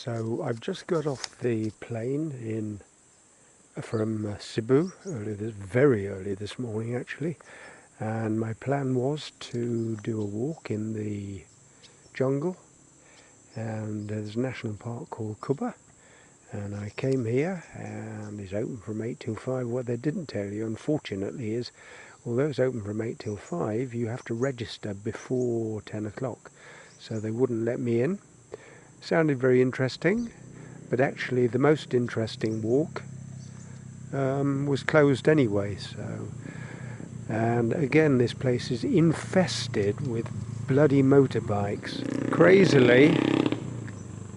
So I've just got off the plane from Cebu very early this morning actually, and my plan was to do a walk in the jungle, and there's a national park called Kuba, and I came here and it's open from 8 till 5. What they didn't tell you, unfortunately, is although it's open from 8 till 5, you have to register before 10 o'clock, so they wouldn't let me in. Sounded very interesting, but actually the most interesting walk was closed anyway. And again, this place is infested with bloody motorbikes. Crazily,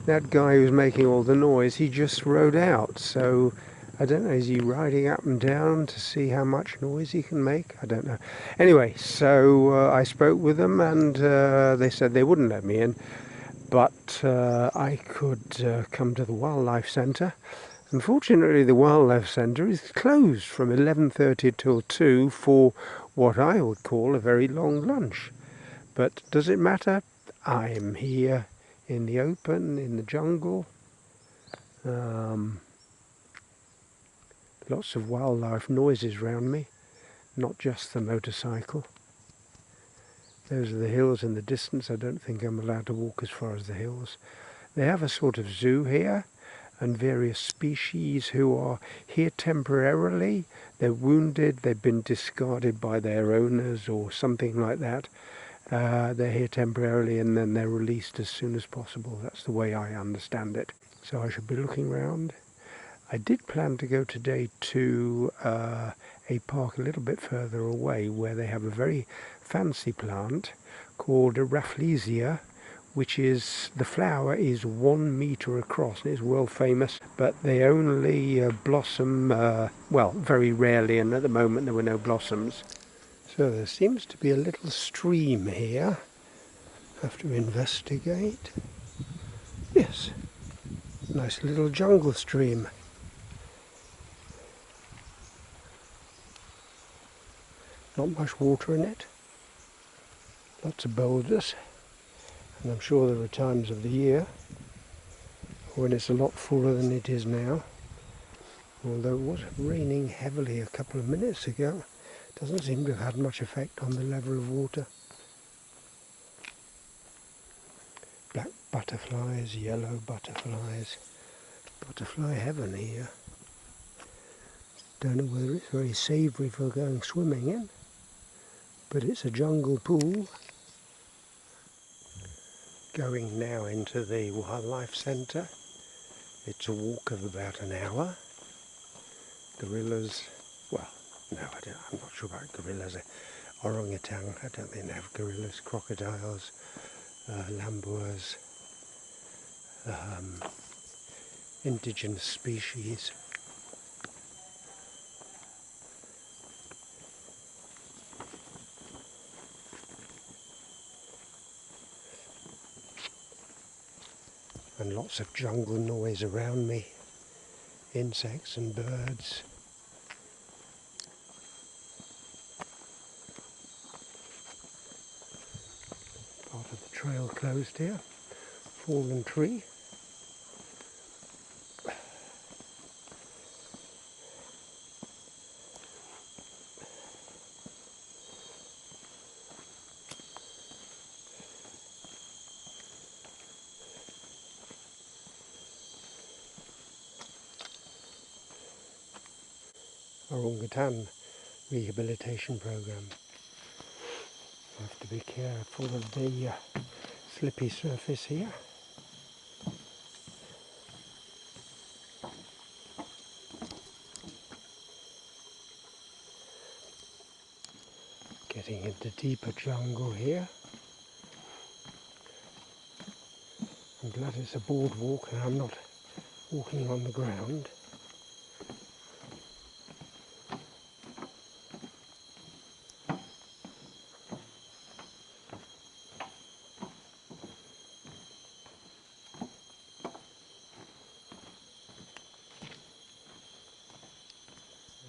that guy who's making all the noise, he just rode out. So I don't know, is he riding up and down to see how much noise he can make? I don't know. Anyway, so I spoke with them, and they said they wouldn't let me in, but I could come to the wildlife centre. Unfortunately, the wildlife centre is closed from 11:30 till 2 for what I would call a very long lunch. But does it matter? I'm here in the open, in the jungle. Lots of wildlife noises around me, not just the motorcycle. Those are the hills in the distance. I don't think I'm allowed to walk as far as the hills. They have a sort of zoo here, and various species who are here temporarily. They're wounded, they've been discarded by their owners or something like that. They're here temporarily and then they're released as soon as possible. That's the way I understand it. So I should be looking around. I did plan to go today to a park a little bit further away where they have a very fancy plant called a Rafflesia, which is, the flower is 1 meter across and is world famous, but they only blossom, well, very rarely, and at the moment there were no blossoms. So there seems to be a little stream here. Have to investigate. Yes, nice little jungle stream. Not much water in it. Lots of boulders. And I'm sure there are times of the year when it's a lot fuller than it is now. Although it was raining heavily a couple of minutes ago, it doesn't seem to have had much effect on the level of water. Black butterflies, yellow butterflies. Butterfly heaven here. Don't know whether it's very savoury for going swimming in, but it's a jungle pool. Going now into the wildlife centre. It's a walk of about an hour. Gorillas, well, no, I'm not sure about gorillas. Orangutan, I don't think they have gorillas. Crocodiles, lambours, indigenous species. And lots of jungle noise around me, insects and birds. Part of the trail closed here, fallen tree. Orangutan rehabilitation program. Have to be careful of the slippy surface here. Getting into deeper jungle here. I'm glad it's a boardwalk and I'm not walking on the ground.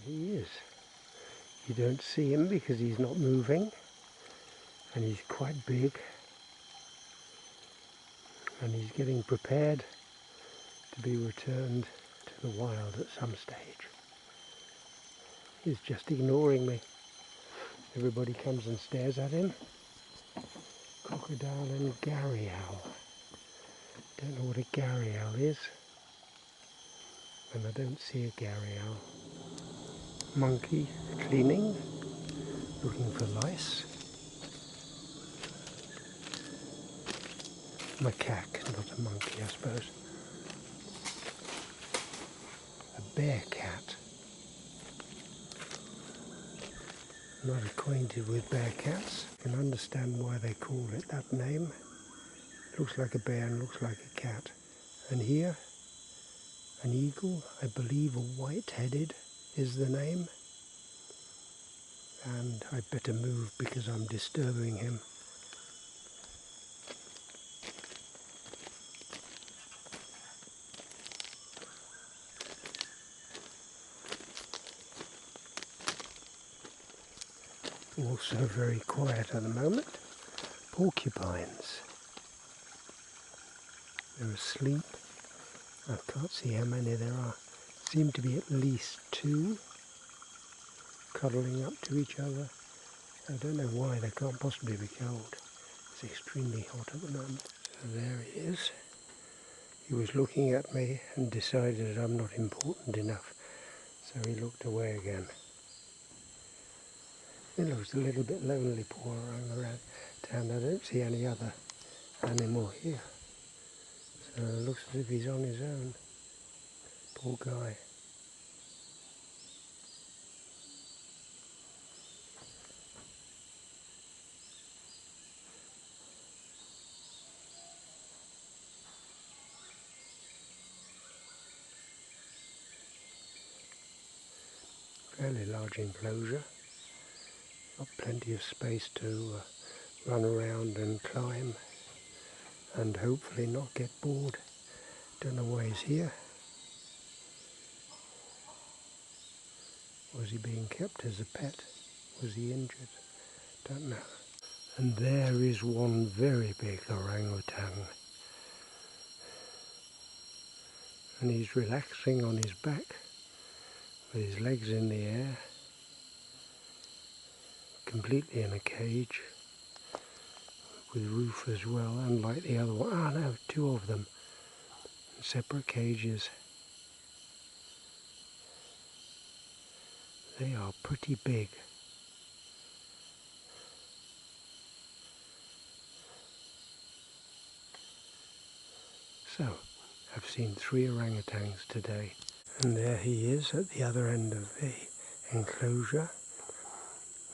He is. You don't see him because he's not moving, and he's quite big, and he's getting prepared to be returned to the wild at some stage. He's just ignoring me. Everybody comes and stares at him. Crocodile and gharial. Don't know what a gharial is. And I don't see a gharial. Monkey cleaning, looking for lice. Macaque, not a monkey, I suppose. A bear cat. Not acquainted with bear cats. I can understand why they call it that name. Looks like a bear and looks like a cat. And here, an eagle, I believe a white-headed is the name. And I'd better move because I'm disturbing him. Also very quiet at the moment. Porcupines. They're asleep. I can't see how many there are. Seem to be at least 2 cuddling up to each other. I don't know why, they can't possibly be cold. It's extremely hot at the moment. So there he is. He was looking at me and decided I'm not important enough. So he looked away again. He looks a little bit lonely, poor orangutan. I don't see any other animal here. So it looks as if he's on his own. Poor guy. Fairly large enclosure. Got plenty of space to run around and climb and hopefully not get bored. Don't know why he's here. Was he being kept as a pet? Was he injured? Don't know. And there is one very big orangutan. And he's relaxing on his back with his legs in the air, completely in a cage with roof as well, unlike the other one. Ah no, 2 of them in separate cages. They are pretty big. So, I've seen 3 orangutans today. And there he is at the other end of the enclosure,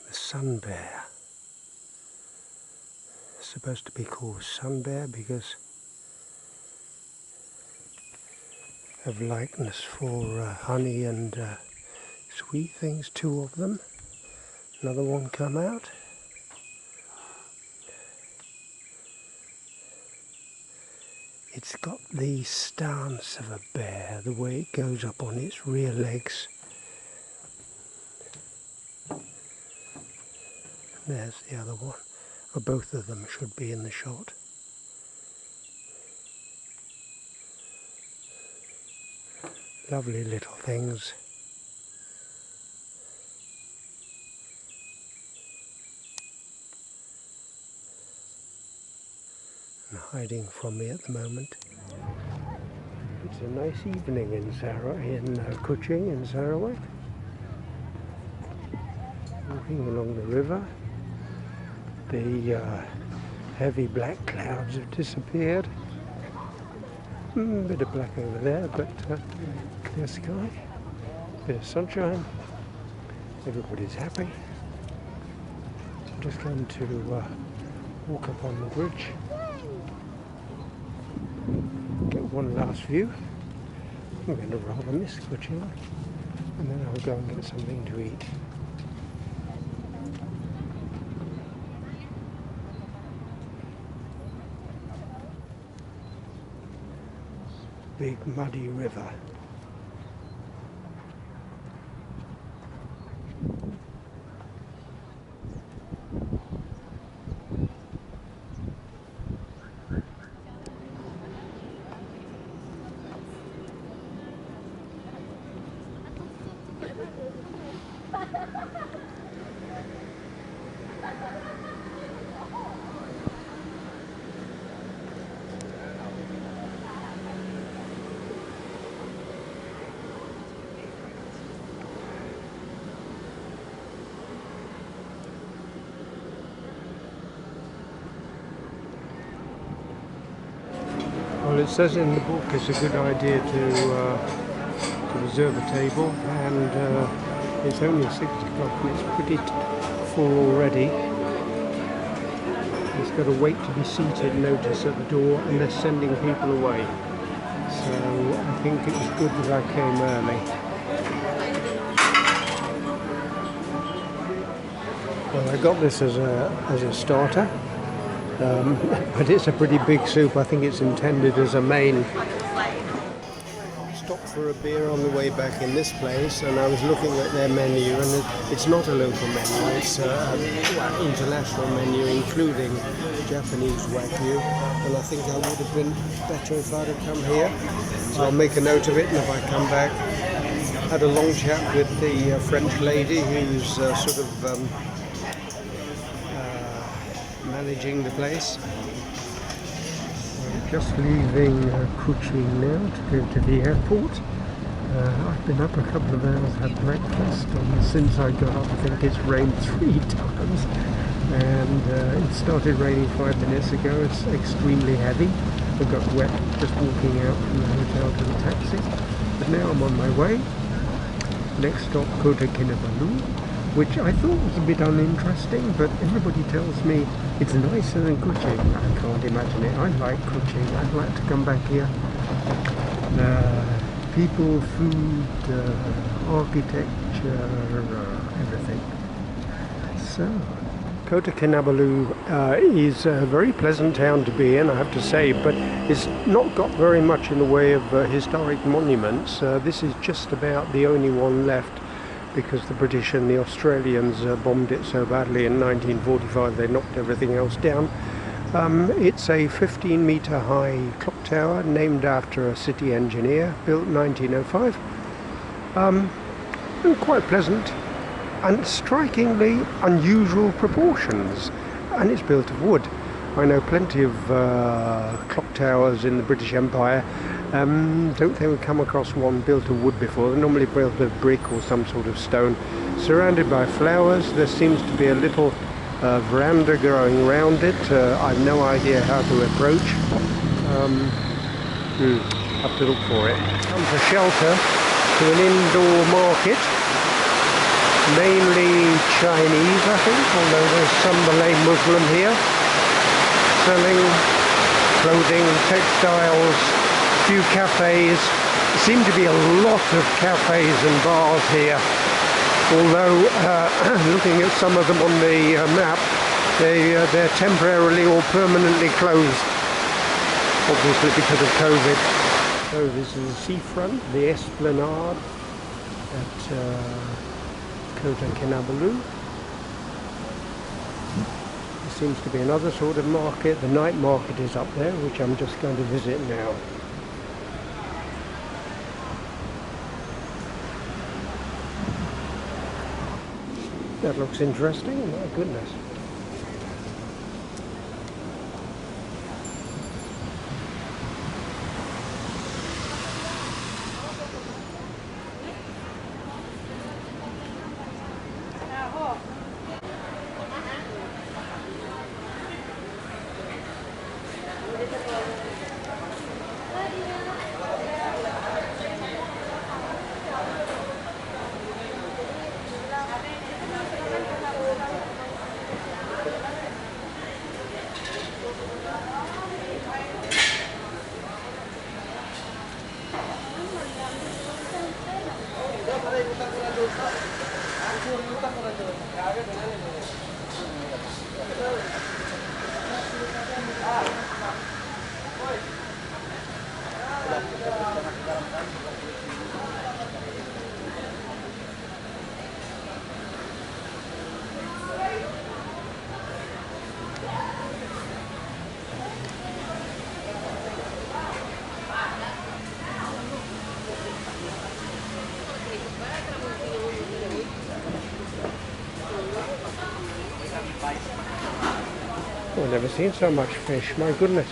the sun bear. It's supposed to be called sun bear because of likeness for honey and sweet things, 2 of them. Another one come out. It's got the stance of a bear, the way it goes up on its rear legs. There's the other one. Or both of them should be in the shot. Lovely little things. And hiding from me at the moment. It's a nice evening in Kuching in Sarawak. Walking along the river. The heavy black clouds have disappeared. Bit of black over there, but clear sky, bit of sunshine. Everybody's happy. I'm just going to walk up on the bridge, get one last view. I'm going to rather miss Kuching, and then I'll go and get something to eat. Big muddy river. Well, it says in the book it's a good idea to reserve a table, and it's only 6 o'clock and it's pretty full already. It's got to wait to be seated, notice at the door, and they're sending people away. So I think it was good that I came early. Well, I got this as a starter. But it's a pretty big soup. I think it's intended as a main. Stopped for a beer on the way back in this place, and I was looking at their menu, and it's not a local menu, it's an international menu including Japanese wagyu, and I think I would have been better if I'd have come here. So I'll make a note of it, and if I come back, had a long chat with the French lady who's sort of managing the place. I'm just leaving Kuching now to go to the airport. I've been up a couple of hours, had breakfast, and since I got up I think it's rained 3 times, and it started raining 5 minutes ago. It's extremely heavy. I got wet just walking out from the hotel to the taxi, but now I'm on my way. Next stop, Kota Bharu, which I thought was a bit uninteresting, but everybody tells me it's nicer than Kuching. I can't imagine it. I like Kuching. I'd like to come back here. People, food, architecture, everything. So, Kota Kinabalu is a very pleasant town to be in, I have to say, but it's not got very much in the way of historic monuments. This is just about the only one left, because the British and the Australians bombed it so badly in 1945 they knocked everything else down. It's a 15-metre high clock tower named after a city engineer, built 1905. Quite pleasant and strikingly unusual proportions, and it's built of wood. I know plenty of clock towers in the British Empire. Don't think we've come across one built of wood before. They're normally built of brick or some sort of stone. Surrounded by flowers, there seems to be a little veranda growing round it. I've no idea how to approach. Have to look for it. Comes a shelter to an indoor market, mainly Chinese I think, although there's some Malay Muslim here, selling clothing, textiles, few cafes. There seem to be a lot of cafes and bars here, although looking at some of them on the map, they're temporarily or permanently closed, obviously because of COVID. So this is the seafront, the Esplanade at Kota Kinabalu. There seems to be another sort of market. The night market is up there, which I'm just going to visit now. That looks interesting, my goodness. never seen so much fish, my goodness.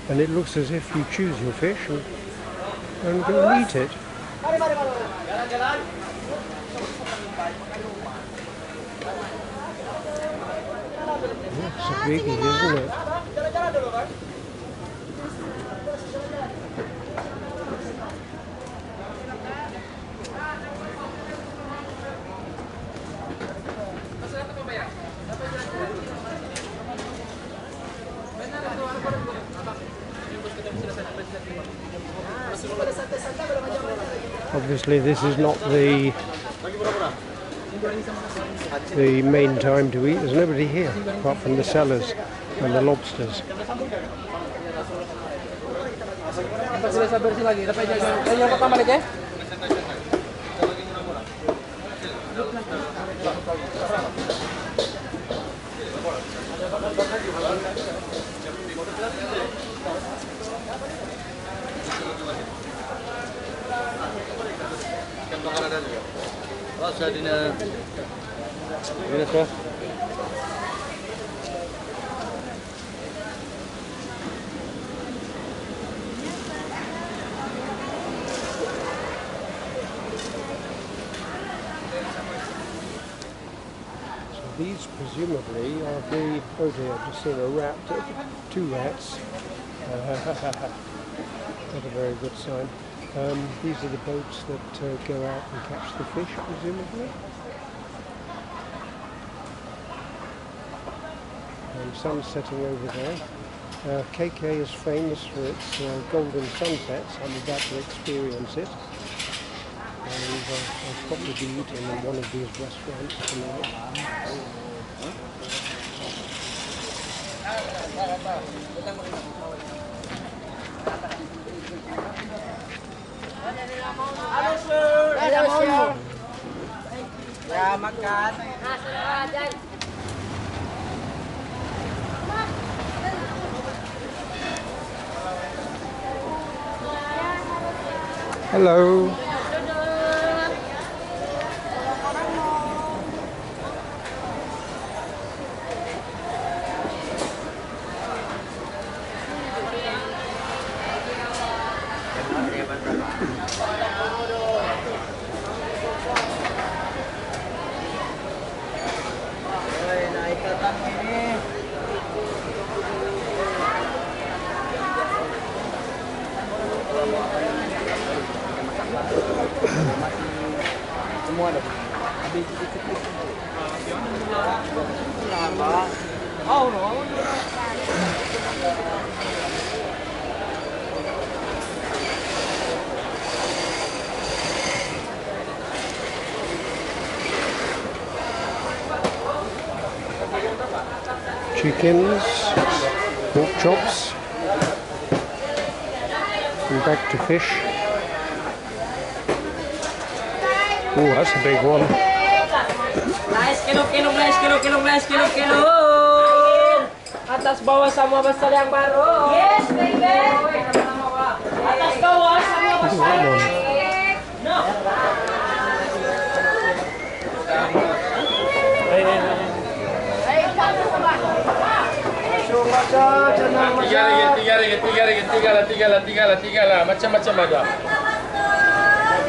And it looks as if you choose your fish and go and eat it. It's a biggie, isn't it? Obviously this is not the main time to eat. There's nobody here apart from the sellers and the lobsters. These presumably are the, oh dear, I've just seen a rat, 2 rats. Not a very good sign. These are the boats that go out and catch the fish, presumably. And sun's setting over there. KK is famous for its golden sunsets. I'm about to experience it. And I'll probably be eating in one of these restaurants tonight. Ya makan. Hello. Semua ada. Habis lama. Oh no. Chickens, pork chops, and back to fish. Oh, that's a big one. Nice, kilo. Atas bawah sama besar yang baru. Yes, baby. Atas bawah sama besar. No. Tiga lah, macam-macam ada.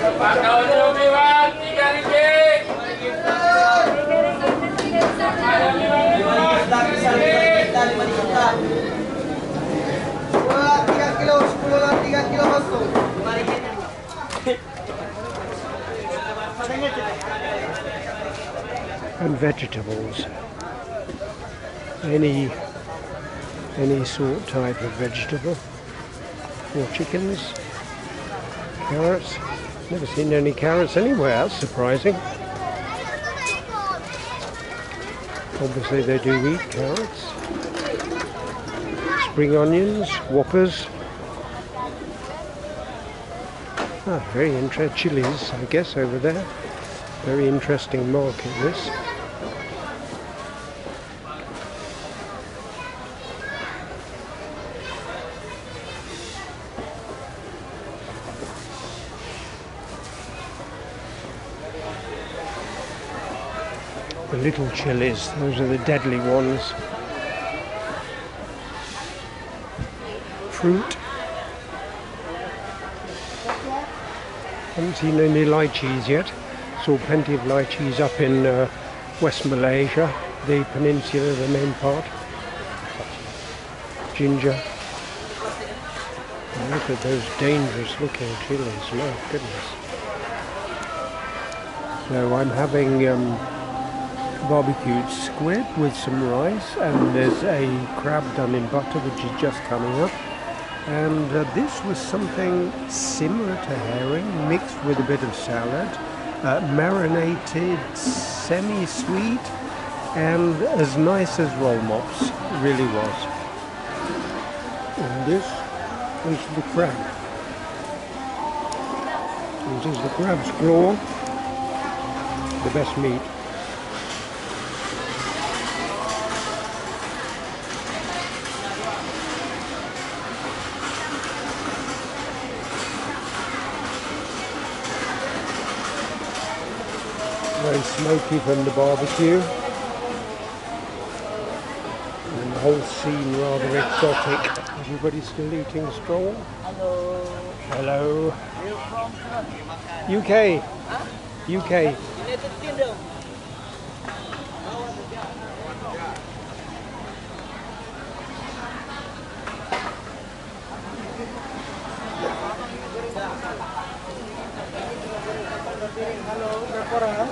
Kalau lebih bang, 3 ringgit. 3 kilo, 10 lah, 3 kilo masuk. And vegetables. Any sort type of vegetable. Or chickens, carrots. Never seen any carrots anywhere. That's surprising. Obviously they do eat carrots. Spring onions, whoppers. Ah, very interesting. Chilies, I guess, over there. Very interesting market, this. The little chilies, those are the deadly ones. fruit. Haven't seen any lychees yet. Saw plenty of lychees up in West Malaysia, the peninsula, the main part. Ginger. And look at those dangerous looking chilies, my goodness. So I'm having barbecued squid with some rice, and there's a crab done in butter which is just coming up. And this was something similar to herring, mixed with a bit of salad, marinated, semi-sweet, and as nice as roll mops, it really was. And this is the crab. This is the crab's claw, the best meat. Very smoky from the barbecue, and the whole scene rather exotic. Everybody's still eating strong. Hello. Hello. Where UK. Huh? UK. United Kingdom. Halo, berapa orang?